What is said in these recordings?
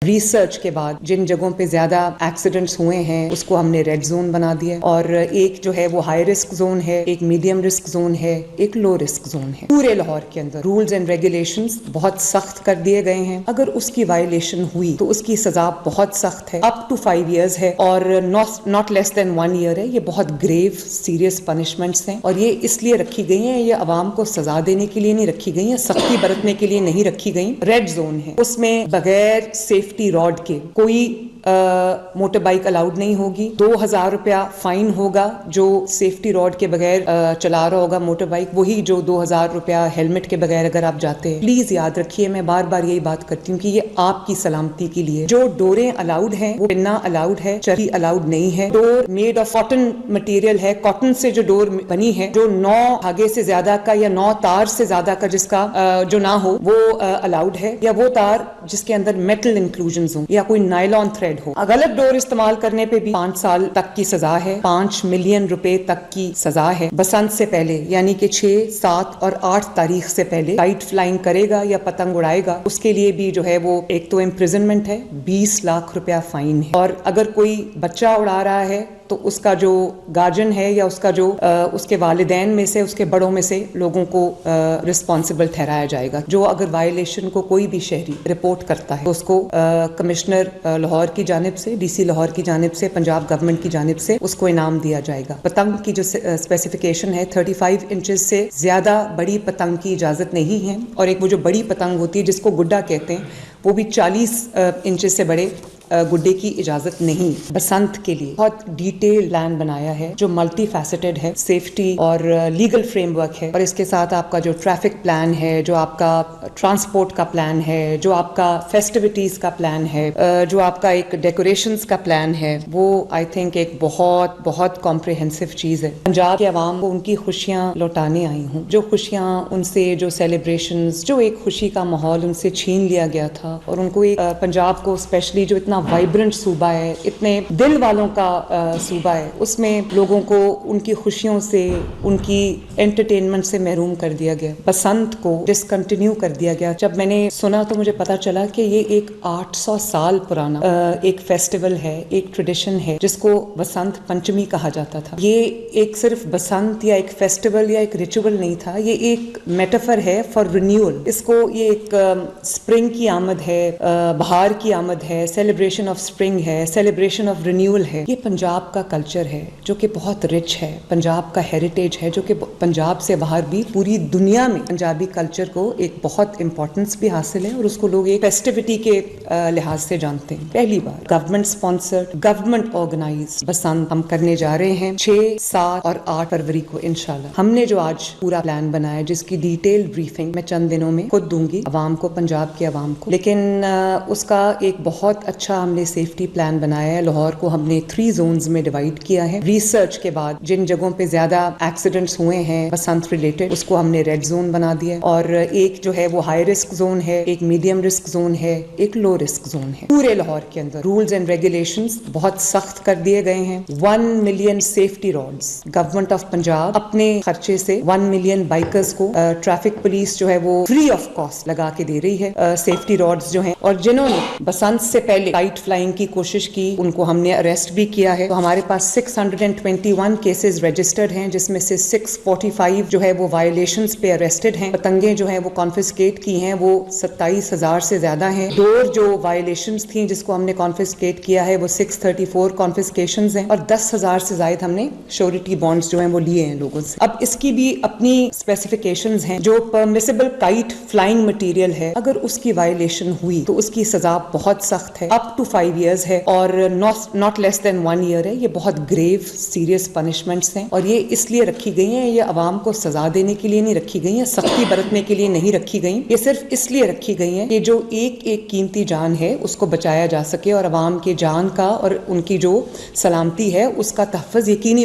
Research کے بعد جن جگہوں پہ زیادہ ایکسیڈنٹس ہوئے ہیں اس کو ہم نے ریڈ زون بنا دیا اور ایک جو ہے وہ ہائی رسک زون ہے، ایک میڈیم رسک زون ہے، ایک لو رسک زون ہے۔ پورے لاہور کے اندر رولز اینڈ ریگولیشنز بہت سخت کر دیے گئے ہیں۔ اگر اس کی وائلیشن ہوئی تو اس کی سزا بہت سخت ہے، اپ ٹو 5 ایئرز ہے اور ناٹ لیس دین 1 ایئر ہے۔ یہ بہت گریو سیریس پنشمنٹس ہیں اور یہ اس لیے رکھی گئی ہیں، یہ عوام کو سزا دینے کے لیے نہیں رکھی گئی ہیں، سختی برتنے کے لیے نہیں رکھی گئی۔ ریڈ زون ہے، اس میں بغیر سیفٹی راڈ کے کوئی موٹر بائک الاؤڈ نہیں ہوگی۔ 2000 روپیہ فائن ہوگا جو سیفٹی راڈ کے بغیر چلا رہا ہوگا موٹر بائک، وہی جو 2000 روپیہ ہیلمٹ کے بغیر اگر آپ جاتے ہیں۔ پلیز یاد رکھیے، میں بار بار یہی بات کرتی ہوں کہ یہ آپ کی سلامتی کے لیے۔ جو ڈوریں الاؤڈ ہیں وہ پننا الاؤڈ ہے، چرخی الاؤڈ نہیں ہے۔ ڈور میڈ آف کاٹن مٹیریل ہے، کاٹن سے جو ڈور بنی ہے، جو 9 دھاگے سے زیادہ کا یا 9 تار سے زیادہ کا جس کا جو نہ ہو وہ الاؤڈ ہے، یا وہ تار جس کے اندر میٹل انکلوژنز ہوں یا کوئی نائلون تھریڈ ہو۔ غلط ڈور استعمال کرنے پہ بھی 5 سال تک کی سزا ہے، 5 ملین روپے تک کی سزا ہے۔ بسنت سے پہلے یعنی کہ 6، 7 اور 8 تاریخ سے پہلے کائٹ فلائنگ کرے گا یا پتنگ اڑائے گا، اس کے لیے بھی جو ہے وہ ایک تو امپریزنمنٹ ہے، 20 لاکھ روپیہ فائن ہے، اور اگر کوئی بچہ اڑا رہا ہے تو اس کا جو گارجن ہے یا اس کا جو اس کے والدین میں سے، اس کے بڑوں میں سے لوگوں کو رسپانسبل ٹھہرایا جائے گا۔ جو اگر وائلیشن کو کوئی بھی شہری رپورٹ کرتا ہے تو اس کو کمشنر لاہور کی جانب سے، ڈی سی لاہور کی جانب سے، پنجاب گورنمنٹ کی جانب سے اس کو انعام دیا جائے گا۔ پتنگ کی جو اسپیسیفکیشن ہے 35 انچز سے زیادہ بڑی پتنگ کی اجازت نہیں ہے، اور ایک وہ جو بڑی پتنگ ہوتی ہے جس کو گڈا کہتے ہیں، وہ بھی 40 انچز سے بڑے گڈے کی اجازت نہیں۔ بسنت کے لیے بہت ڈیٹیل پلان بنایا ہے جو ملٹی فیسٹڈ ہے، سیفٹی اور لیگل فریم ورک ہے، اور اس کے ساتھ آپ کا جو ٹریفک پلان ہے، جو آپ کا ٹرانسپورٹ کا پلان ہے، جو آپ کا فیسٹیوٹیز کا پلان ہے، جو آپ کا ایک ڈیکوریشنز کا پلان ہے، وہ آئی تھنک ایک بہت بہت کمپریہنسو چیز ہے۔ پنجاب کے عوام کو ان کی خوشیاں لوٹانے آئی ہوں، جو خوشیاں ان سے، جو سیلیبریشنز، جو ایک خوشی کا ماحول ان سے چھین لیا گیا تھا، اور ان کو ایک پنجاب کو اسپیشلی جو اتنا وائبرنٹ صوبہ ہے، اتنے دل والوں کا صوبہ ہے، اس میں لوگوں کو ان کی خوشیوں سے، ان کی انٹرٹینمنٹ سے محروم کر دیا گیا۔ بسنت کو ڈسکنٹینیو کر دیا گیا۔ جب میں نے سنا تو مجھے پتا چلا کہ یہ ایک 800 سال پرانا ایک فیسٹیول ہے، ایک ٹریڈیشن ہے جس کو بسنت پنچمی کہا جاتا تھا۔ یہ ایک صرف بسنت یا ایک فیسٹیول یا ایک ریچول نہیں تھا، یہ ایک میٹافر ہے فار رینیول۔ اس کو یہ ایک اسپرنگ کی آمد ہے، بہار کی آمد ہے، سیلیبریشن آف اسپرنگ ہے، سیلیبریشن آف رینیول ہے۔ یہ پنجاب کا کلچر ہے جو کہ بہت رچ ہے، پنجاب کا ہیریٹیج ہے جو کہ پنجاب سے باہر بھی پوری دنیا میں پنجابی کلچر کو ایک بہت امپورٹنس بھی حاصل ہے، اور اس کو لوگ ایک فیسٹیوٹی کے لحاظ سے جانتے ہیں۔ پہلی بار government sponsored, government organise Basant ہم کرنے جا رہے ہیں 6، 7 اور 8 فروری کو انشاءاللہ۔ ہم نے جو آج پورا پلان بنایا جس کی ڈیٹیل بریفنگ میں چند دنوں میں خود دوں گی عوام کو، پنجاب کے عوام کو، لیکن اس کا ایک بہت اچھا ہم نے سیفٹی پلان بنایا ہے۔ لاہور کو ہم نے 3 زونز میں ڈیوائڈ کیا ہے۔ ریسرچ کے بعد جن جگہوں پہ زیادہ ایکسیڈنٹس ہوئے ہیں بسنت ریلیٹڈ، اس کو ہم نے ریڈ زون بنا دیا ہے، اور ایک جو ہے وہ ہائی رسک زون ہے، ایک میڈیم رسک زون ہے، ایک لو رسک زون ہے۔ پورے لاہور کے اندر رولز اینڈ ریگولیشنز بہت سخت کر دیے گئے ہیں۔ 1 million safety rods government of Punjab اپنے خرچے سے 1 ملین بائکرز کو ٹریفک پولیس جو ہے وہ فری آف کاسٹ لگا کے دے رہی ہے سیفٹی راڈز جو ہیں، اور جنہوں نے بسنت سے پہلے کائٹ فلائنگ کی کوشش کی ان کو ہم نے اریسٹ بھی کیا ہے۔ تو ہمارے پاس 621 کیسز رجسٹرڈ ہیں، جس میں سے 645 جو ہے وہ وائلیشنز پہ اریسٹڈ ہیں۔ پتنگیں جو ہیں وہ کانفسکیٹ کی ہیں، وہ 27,000 سے زیادہ ہیں۔ ڈور جو وائلیشنز تھیں جس کو ہم نے کانفسکیٹ کیا ہے وہ 634 کانفسکیشنز ہیں، اور 10,000 سے زائد ہم نے شیورٹی بانڈز جو ہیں وہ لیے ہیں لوگوں سے۔ اب اس کی بھی اپنی اسپیسیفکیشنز ہیں۔ جو پرمیسیبل کائٹ فلائنگ مٹیریل ہے، اگر اس کی وائلیشن ہوئی تو اس کی سزا بہت سخت ہے، اپ ٹو 5 ایئرز ہے اور ناٹ لیس دین 1 ایئر ہے۔ یہ بہت گریو سیریس پنشمنٹس ہیں، اور یہ اس لیے رکھی گئی ہیں، یہ عوام کو سزا دینے کے لیے نہیں رکھی گئی ہیں، سختی برتنے کے لیے نہیں رکھی گئی، یہ صرف اس لیے رکھی گئی ہیں کہ جو ایک ایک قیمتی جان ہے اس کو بچایا جا سکے، اور عوام کے جان کا اور ان کی جو سلامتی ہے اس کا تحفظ یقینی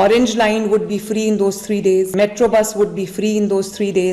Orange line would be free in those 3 days. Metro bus would be free in those 3 days.